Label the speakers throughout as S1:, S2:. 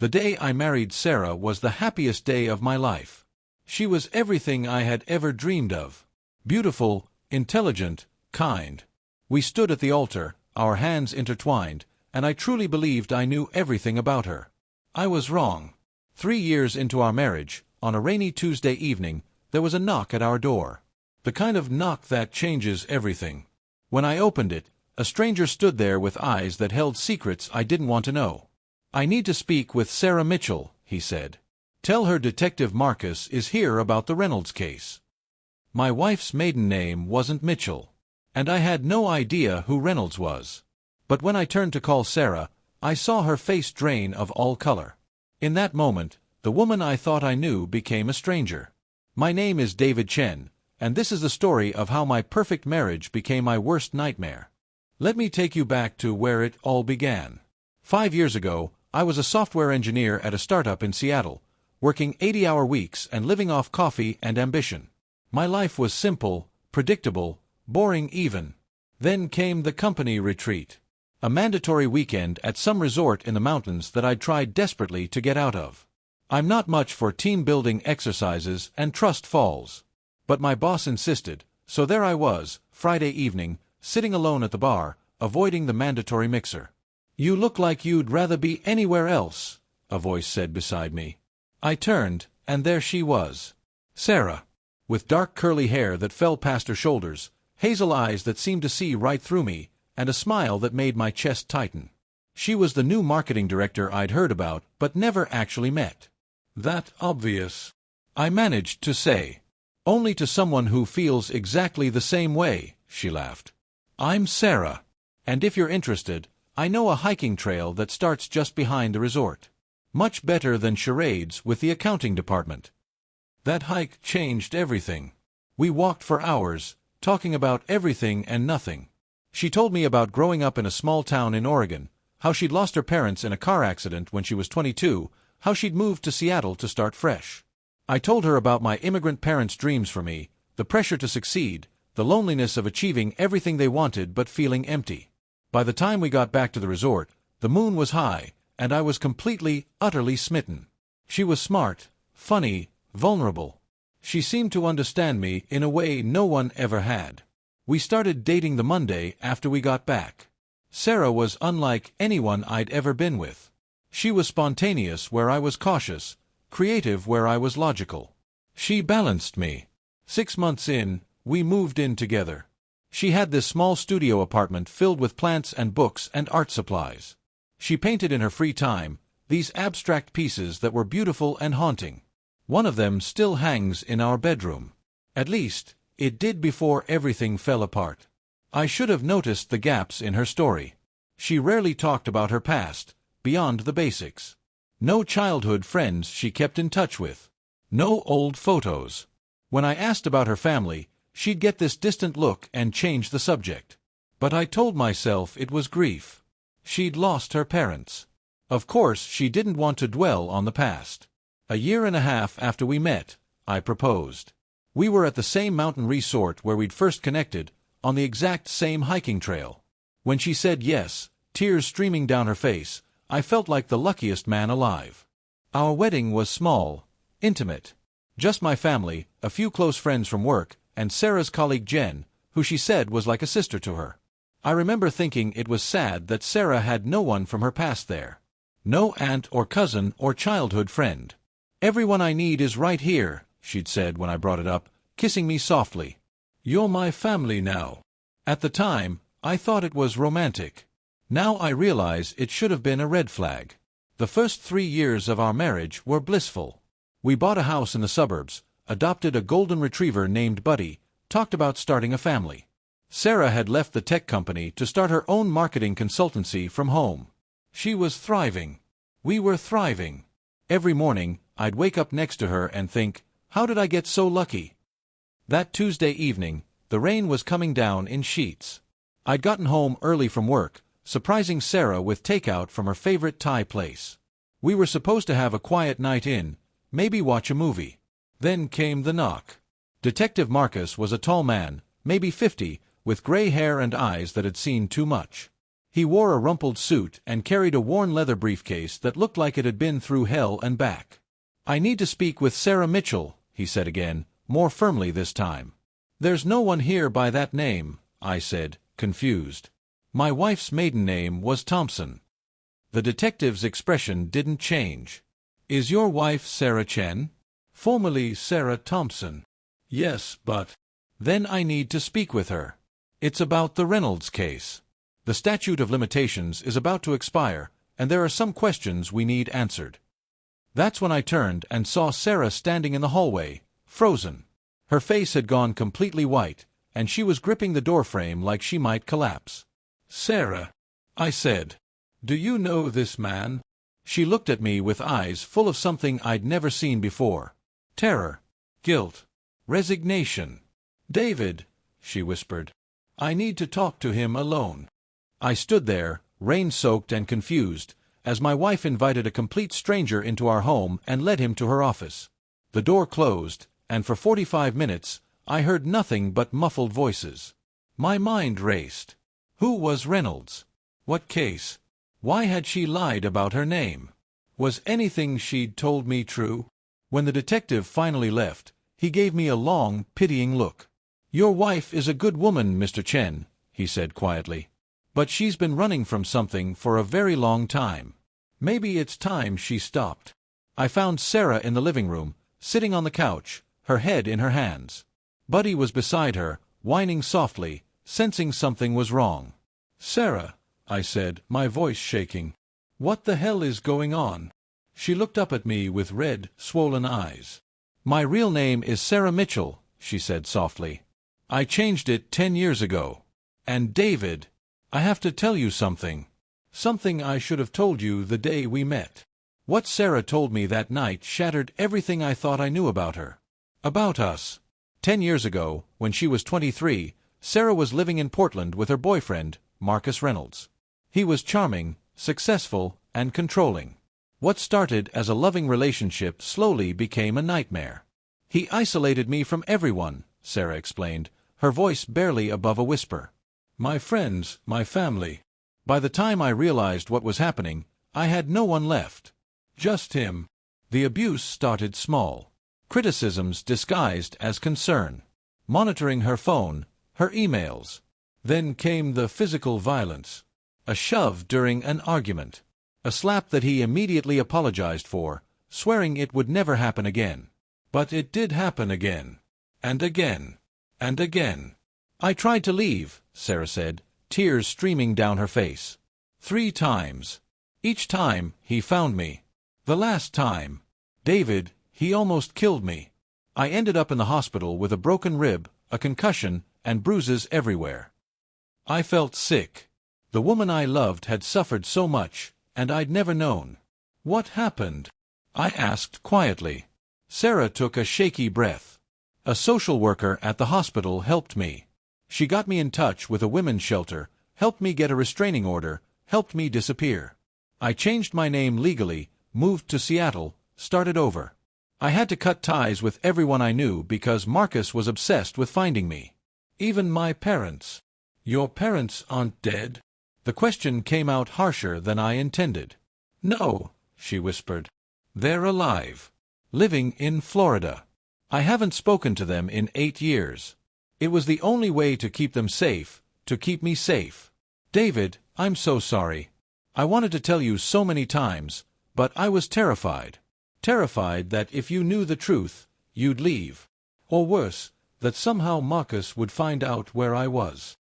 S1: The day I married Sarah was the happiest day of my life. She was everything I had ever dreamed of. Beautiful, intelligent, kind. We stood at the altar, our hands intertwined, and I truly believed I knew everything about her. I was wrong. 3 years into our marriage, on a rainy Tuesday evening, there was a knock at our door. The kind of knock that changes everything. When I opened it, a stranger stood there with eyes that held secrets I didn't want to know. "I need to speak with Sarah Mitchell," he said. "Tell her Detective Marcus is here about the Reynolds case." My wife's maiden name wasn't Mitchell, and I had no idea who Reynolds was. But when I turned to call Sarah, I saw her face drain of all color. In that moment, the woman I thought I knew became a stranger. My name is David Chen, and this is the story of how my perfect marriage became my worst nightmare. Let me take you back to where it all began. 5 years ago, I was a software engineer at a startup in Seattle, working 80-hour weeks and living off coffee and ambition. My life was simple, predictable, boring even. Then came the company retreat, a mandatory weekend at some resort in the mountains that I'd tried desperately to get out of. I'm not much for team-building exercises and trust falls. But my boss insisted, so there I was, Friday evening, sitting alone at the bar, avoiding the mandatory mixer. "You look like you'd rather be anywhere else," a voice said beside me. I turned, and there she was. Sarah. With dark curly hair that fell past her shoulders, hazel eyes that seemed to see right through me, and a smile that made my chest tighten. She was the new marketing director I'd heard about but never actually met. "That obvious," I managed to say. "Only to someone who feels exactly the same way," she laughed. "I'm Sarah. And if you're interested, I know a hiking trail that starts just behind the resort. Much better than charades with the accounting department." That hike changed everything. We walked for hours, talking about everything and nothing. She told me about growing up in a small town in Oregon, how she'd lost her parents in a car accident when she was 22, how she'd moved to Seattle to start fresh. I told her about my immigrant parents' dreams for me, the pressure to succeed, the loneliness of achieving everything they wanted but feeling empty. By the time we got back to the resort, the moon was high, and I was completely, utterly smitten. She was smart, funny, vulnerable. She seemed to understand me in a way no one ever had. We started dating the Monday after we got back. Sarah was unlike anyone I'd ever been with. She was spontaneous where I was cautious, creative where I was logical. She balanced me. 6 months in, we moved in together. She had this small studio apartment filled with plants and books and art supplies. She painted in her free time, these abstract pieces that were beautiful and haunting. One of them still hangs in our bedroom. At least, it did before everything fell apart. I should have noticed the gaps in her story. She rarely talked about her past, beyond the basics. No childhood friends she kept in touch with. No old photos. When I asked about her family, she'd get this distant look and change the subject. But I told myself it was grief. She'd lost her parents. Of course, she didn't want to dwell on the past. A year and a half after we met, I proposed. We were at the same mountain resort where we'd first connected, on the exact same hiking trail. When she said yes, tears streaming down her face, I felt like the luckiest man alive. Our wedding was small, intimate. Just my family, a few close friends from work, and Sarah's colleague Jen, who she said was like a sister to her. I remember thinking it was sad that Sarah had no one from her past there. No aunt or cousin or childhood friend. "Everyone I need is right here," she'd said when I brought it up, kissing me softly. "You're my family now." At the time, I thought it was romantic. Now I realize it should have been a red flag. The first 3 years of our marriage were blissful. We bought a house in the suburbs, adopted a golden retriever named Buddy, talked about starting a family. Sarah had left the tech company to start her own marketing consultancy from home. She was thriving. We were thriving. Every morning, I'd wake up next to her and think, how did I get so lucky? That Tuesday evening, the rain was coming down in sheets. I'd gotten home early from work, surprising Sarah with takeout from her favorite Thai place. We were supposed to have a quiet night in, maybe watch a movie. Then came the knock. Detective Marcus was a tall man, maybe 50, with gray hair and eyes that had seen too much. He wore a rumpled suit and carried a worn leather briefcase that looked like it had been through hell and back. "I need to speak with Sarah Mitchell," he said again, more firmly this time. "There's no one here by that name," I said, confused. My wife's maiden name was Thompson. The detective's expression didn't change. "Is your wife Sarah Chen?" "Formerly Sarah Thompson." "Yes, but—" "Then I need to speak with her. It's about the Reynolds case. The statute of limitations is about to expire, and there are some questions we need answered." That's when I turned and saw Sarah standing in the hallway, frozen. Her face had gone completely white, and she was gripping the doorframe like she might collapse. "Sarah," I said, "do you know this man?" She looked at me with eyes full of something I'd never seen before. Terror, guilt, resignation. "David," she whispered, "I need to talk to him alone." I stood there, rain-soaked and confused, as my wife invited a complete stranger into our home and led him to her office. The door closed, and for 45 minutes, I heard nothing but muffled voices. My mind raced. Who was Reynolds? What case? Why had she lied about her name? Was anything she'd told me true? When the detective finally left, he gave me a long, pitying look. "Your wife is a good woman, Mr. Chen," he said quietly. "But she's been running from something for a very long time. Maybe it's time she stopped." I found Sarah in the living room, sitting on the couch, her head in her hands. Buddy was beside her, whining softly, sensing something was wrong. "Sarah," I said, my voice shaking, "what the hell is going on?" She looked up at me with red, swollen eyes. "My real name is Sarah Mitchell," she said softly. "I changed it 10 years ago. And David, I have to tell you something. Something I should have told you the day we met." What Sarah told me that night shattered everything I thought I knew about her. About us. 10 years ago, when she was 23, Sarah was living in Portland with her boyfriend, Marcus Reynolds. He was charming, successful, and controlling. What started as a loving relationship slowly became a nightmare. "He isolated me from everyone," Sarah explained, her voice barely above a whisper. "My friends, my family. By the time I realized what was happening, I had no one left. Just him." The abuse started small. Criticisms disguised as concern. Monitoring her phone, her emails. Then came the physical violence. A shove during an argument. A slap that he immediately apologized for, swearing it would never happen again. But it did happen again. And again. And again. "I tried to leave," Sarah said, tears streaming down her face. 3 times. Each time, he found me. The last time, David, he almost killed me. I ended up in the hospital with a broken rib, a concussion, and bruises everywhere. I felt sick. The woman I loved had suffered so much, and I'd never known. "What happened?" I asked quietly. Sarah took a shaky breath. "A social worker at the hospital helped me. She got me in touch with a women's shelter, helped me get a restraining order, helped me disappear. I changed my name legally, moved to Seattle, started over. I had to cut ties with everyone I knew because Marcus was obsessed with finding me. Even my parents." "Your parents aren't dead?" The question came out harsher than I intended. "No," she whispered. "They're alive. Living in Florida. I haven't spoken to them in 8 years. It was the only way to keep them safe, to keep me safe. David, I'm so sorry. I wanted to tell you so many times, but I was terrified. Terrified that if you knew the truth, you'd leave. Or worse, that somehow Marcus would find out where I was.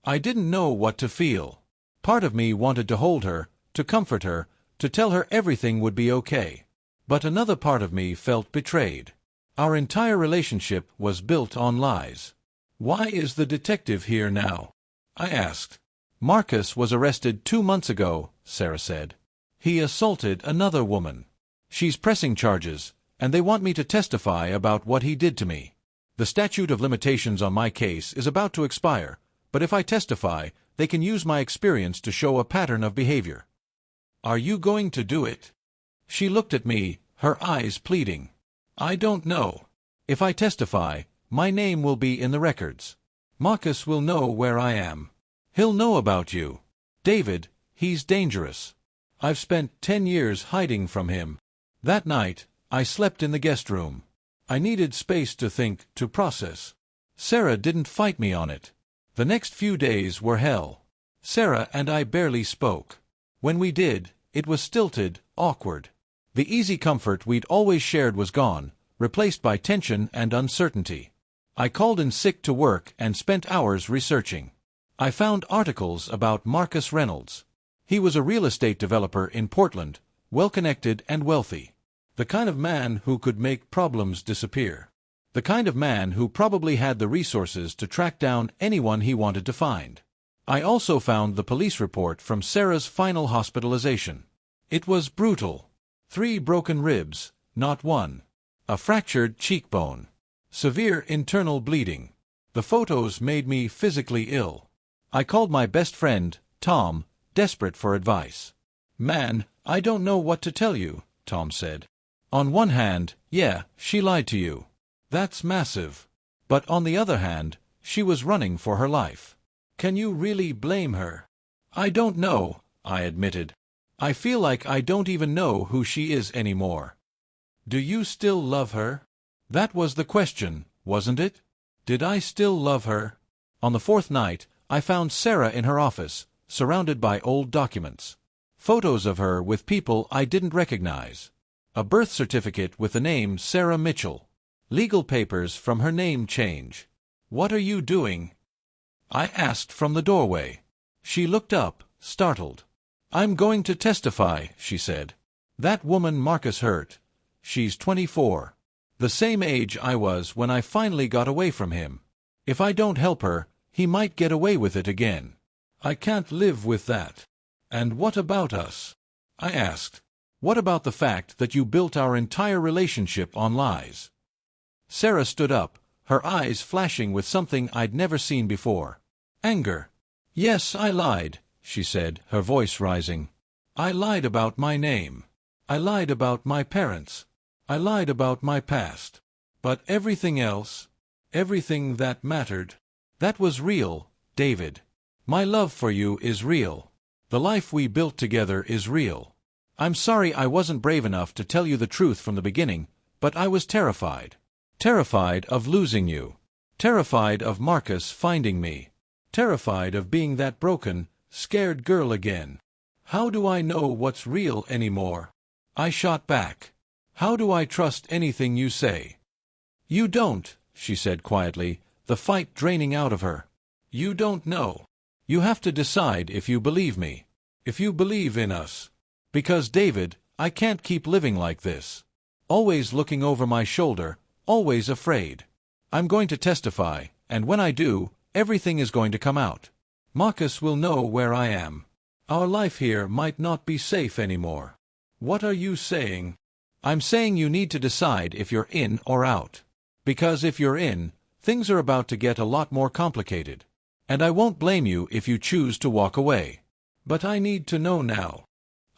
S1: I didn't know what to feel. Part of me wanted to hold her, to comfort her, to tell her everything would be okay. But another part of me felt betrayed. Our entire relationship was built on lies." "Why is the detective here now?" I asked. "Marcus was arrested 2 months ago," Sarah said. "He assaulted another woman. She's pressing charges, and they want me to testify about what he did to me. The statute of limitations on my case is about to expire, but if I testify, they can use my experience to show a pattern of behavior." "Are you going to do it?" She looked at me, her eyes pleading. "I don't know. If I testify, my name will be in the records. Marcus will know where I am. He'll know about you. David, he's dangerous. I've spent 10 years hiding from him. That night, I slept in the guest room. I needed space to think, to process. Sarah didn't fight me on it. The next few days were hell. Sarah and I barely spoke. When we did, it was stilted, awkward. The easy comfort we'd always shared was gone, replaced by tension and uncertainty. I called in sick to work and spent hours researching. I found articles about Marcus Reynolds. He was a real estate developer in Portland, well-connected and wealthy. The kind of man who could make problems disappear. The kind of man who probably had the resources to track down anyone he wanted to find. I also found the police report from Sarah's final hospitalization. It was brutal. 3 broken ribs, not one. A fractured cheekbone. Severe internal bleeding. The photos made me physically ill. I called my best friend, Tom, desperate for advice. "Man, I don't know what to tell you," Tom said. "On one hand, yeah, she lied to you. That's massive. But on the other hand, she was running for her life. Can you really blame her?" "I don't know," I admitted. "I feel like I don't even know who she is anymore." "Do you still love her?" That was the question, wasn't it? Did I still love her? On the 4th night, I found Sarah in her office, surrounded by old documents. Photos of her with people I didn't recognize. A birth certificate with the name Sarah Mitchell. Legal papers from her name change. "What are you doing?" I asked from the doorway. She looked up, startled. "I'm going to testify," she said. "That woman Marcus hurt. She's 24. The same age I was when I finally got away from him. If I don't help her, he might get away with it again. I can't live with that." "And what about us?" I asked. "What about the fact that you built our entire relationship on lies?" Sarah stood up, her eyes flashing with something I'd never seen before. Anger. "Yes, I lied," she said, her voice rising. "I lied about my name. I lied about my parents. I lied about my past. But everything else, everything that mattered, that was real, David. My love for you is real. The life we built together is real. I'm sorry I wasn't brave enough to tell you the truth from the beginning, but I was terrified. Terrified of losing you. Terrified of Marcus finding me. Terrified of being that broken, scared girl again. How do I know what's real anymore?" I shot back. "How do I trust anything you say?" "You don't," she said quietly, the fight draining out of her. "You don't know. You have to decide if you believe me. If you believe in us. Because, David, I can't keep living like this. Always looking over my shoulder, always afraid. I'm going to testify, and when I do, everything is going to come out. Marcus will know where I am. Our life here might not be safe anymore." "What are you saying?" "I'm saying you need to decide if you're in or out. Because if you're in, things are about to get a lot more complicated. And I won't blame you if you choose to walk away. But I need to know now."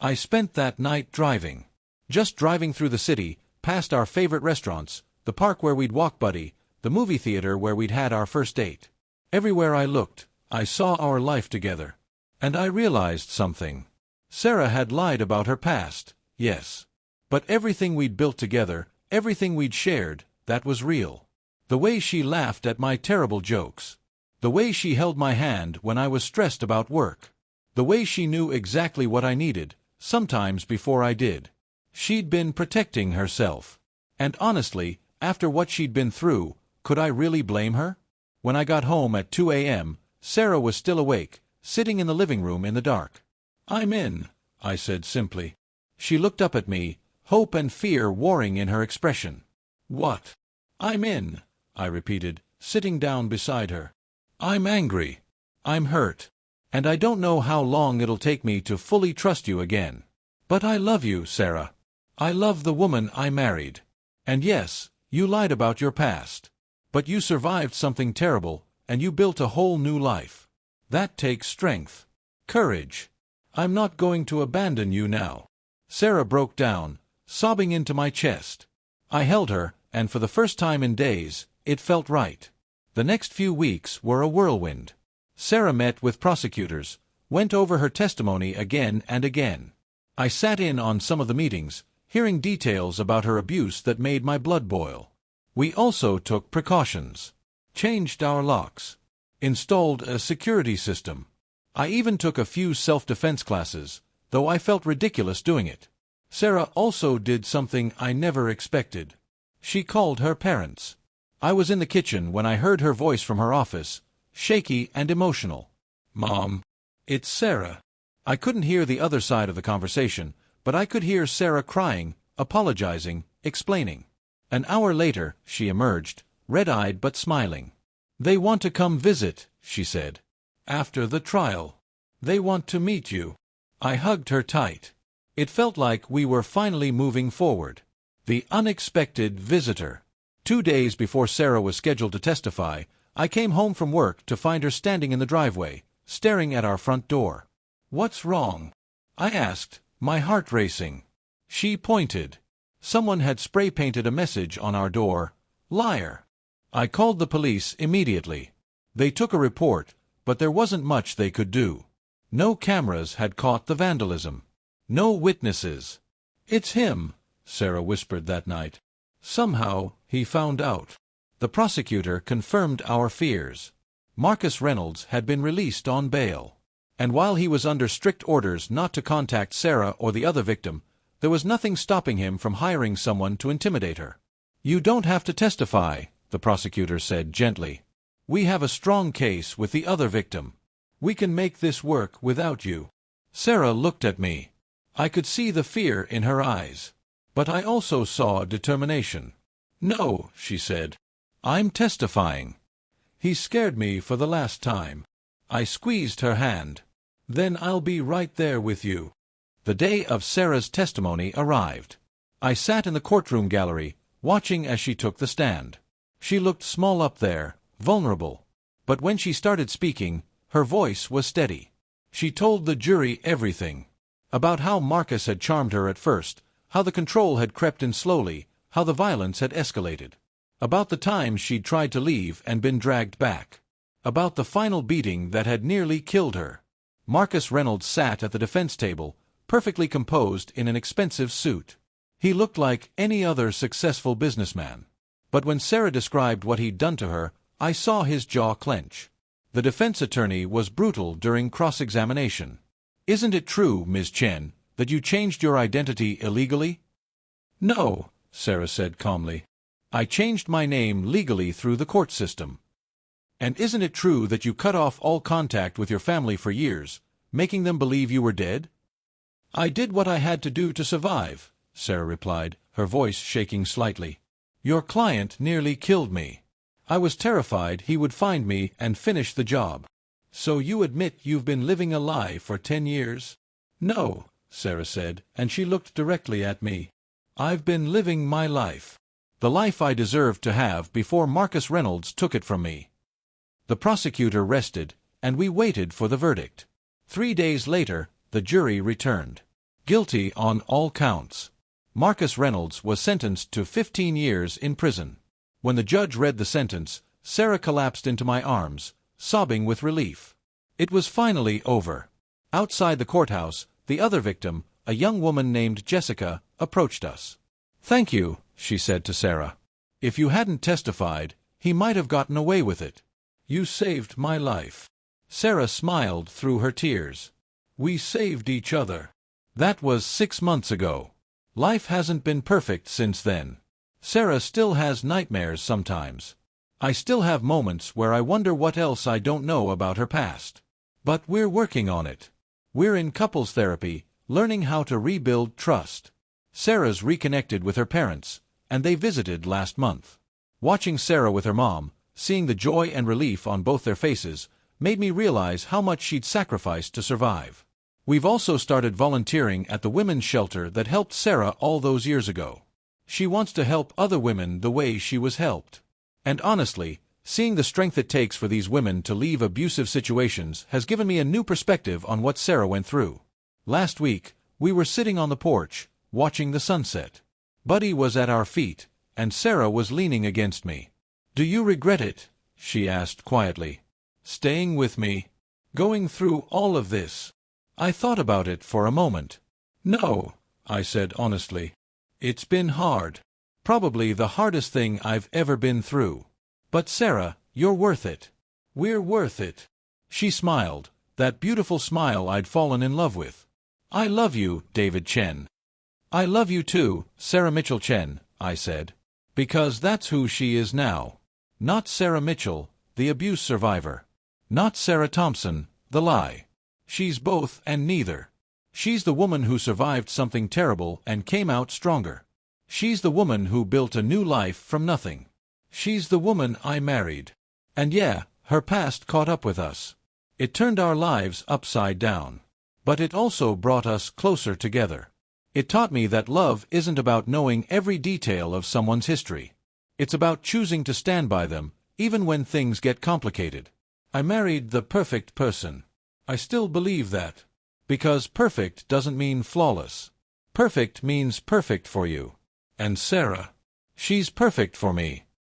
S1: I spent that night driving. Just driving through the city, past our favorite restaurants, the park where we'd walk buddy, the movie theater where we'd had our first date. Everywhere I looked, I saw our life together. And I realized something. Sarah had lied about her past, yes. But everything we'd built together, everything we'd shared, that was real. The way she laughed at my terrible jokes. The way she held my hand when I was stressed about work. The way she knew exactly what I needed, sometimes before I did. She'd been protecting herself. And honestly, after what she'd been through, could I really blame her? When I got home at 2 a.m., Sarah was still awake, sitting in the living room in the dark. "I'm in," I said simply. She looked up at me, hope and fear warring in her expression. "What?" "I'm in," I repeated, sitting down beside her. "I'm angry. I'm hurt. And I don't know how long it'll take me to fully trust you again. But I love you, Sarah. I love the woman I married. And yes, you lied about your past. But you survived something terrible, and you built a whole new life. That takes strength. Courage. I'm not going to abandon you now." Sarah broke down, sobbing into my chest. I held her, and for the first time in days, it felt right. The next few weeks were a whirlwind. Sarah met with prosecutors, went over her testimony again and again. I sat in on some of the meetings, hearing details about her abuse that made my blood boil. We also took precautions, changed our locks, installed a security system. I even took a few self-defense classes, though I felt ridiculous doing it. Sarah also did something I never expected. She called her parents. I was in the kitchen when I heard her voice from her office, shaky and emotional. "Mom, it's Sarah." I couldn't hear the other side of the conversation, but I could hear Sarah crying, apologizing, explaining. An hour later, she emerged, red-eyed but smiling. "They want to come visit," she said. "After the trial. They want to meet you." I hugged her tight. It felt like we were finally moving forward. The unexpected visitor. 2 days before Sarah was scheduled to testify, I came home from work to find her standing in the driveway, staring at our front door. "What's wrong?" I asked, my heart racing. She pointed. Someone had spray-painted a message on our door, "Liar." I called the police immediately. They took a report, but there wasn't much they could do. No cameras had caught the vandalism. No witnesses. "It's him," Sarah whispered that night. Somehow, he found out. The prosecutor confirmed our fears. Marcus Reynolds had been released on bail. And while he was under strict orders not to contact Sarah or the other victim, there was nothing stopping him from hiring someone to intimidate her. "You don't have to testify," the prosecutor said gently. "We have a strong case with the other victim. We can make this work without you." Sarah looked at me. I could see the fear in her eyes. But I also saw determination. "No," she said. "I'm testifying. He scared me for the last time." I squeezed her hand. "Then I'll be right there with you." The day of Sarah's testimony arrived. I sat in the courtroom gallery, watching as she took the stand. She looked small up there, vulnerable. But when she started speaking, her voice was steady. She told the jury everything. About how Marcus had charmed her at first, how the control had crept in slowly, how the violence had escalated. About the times she'd tried to leave and been dragged back. About the final beating that had nearly killed her. Marcus Reynolds sat at the defense table, perfectly composed in an expensive suit. He looked like any other successful businessman. But when Sarah described what he'd done to her, I saw his jaw clench. The defense attorney was brutal during cross-examination. "Isn't it true, Ms. Chen, that you changed your identity illegally?" "No," Sarah said calmly. "I changed my name legally through the court system." "And isn't it true that you cut off all contact with your family for years, making them believe you were dead?" "I did what I had to do to survive," Sarah replied, her voice shaking slightly. "Your client nearly killed me. I was terrified he would find me and finish the job." "So you admit you've been living a lie for 10 years?" "No," Sarah said, and she looked directly at me. "I've been living my life. The life I deserved to have before Marcus Reynolds took it from me." The prosecutor rested, and we waited for the verdict. 3 days later, the jury returned. Guilty on all counts. Marcus Reynolds was sentenced to 15 years in prison. When the judge read the sentence, Sarah collapsed into my arms, sobbing with relief. It was finally over. Outside the courthouse, the other victim, a young woman named Jessica, approached us. "Thank you," she said to Sarah. "If you hadn't testified, he might have gotten away with it. You saved my life." Sarah smiled through her tears. "We saved each other. That was 6 months ago. Life hasn't been perfect since then. Sarah still has nightmares sometimes. I still have moments where I wonder what else I don't know about her past. But we're working on it. We're in couples therapy, learning how to rebuild trust." Sarah's reconnected with her parents, and they visited last month. Watching Sarah with her mom, seeing the joy and relief on both their faces, made me realize how much she'd sacrificed to survive. We've also started volunteering at the women's shelter that helped Sarah all those years ago. She wants to help other women the way she was helped. And honestly, seeing the strength it takes for these women to leave abusive situations has given me a new perspective on what Sarah went through. Last week, we were sitting on the porch, watching the sunset. Buddy was at our feet, and Sarah was leaning against me. "Do you regret it?" she asked quietly. "Staying with me?" Going through all of this. I thought about it for a moment. No, I said honestly. It's been hard. Probably the hardest thing I've ever been through. But Sarah, you're worth it. We're worth it. She smiled, that beautiful smile I'd fallen in love with. I love you, David Chen. I love you too, Sarah Mitchell Chen, I said. Because that's who she is now. Not Sarah Mitchell, the abuse survivor. Not Sarah Thompson, the lie. She's both and neither. She's the woman who survived something terrible and came out stronger. She's the woman who built a new life from nothing. She's the woman I married. And yeah, her past caught up with us. It turned our lives upside down. But it also brought us closer together. It taught me that love isn't about knowing every detail of someone's history. It's about choosing to stand by them, even when things get complicated. I married the perfect person. I still believe that. Because perfect doesn't mean flawless. Perfect means perfect for you. And Sarah, she's perfect for me.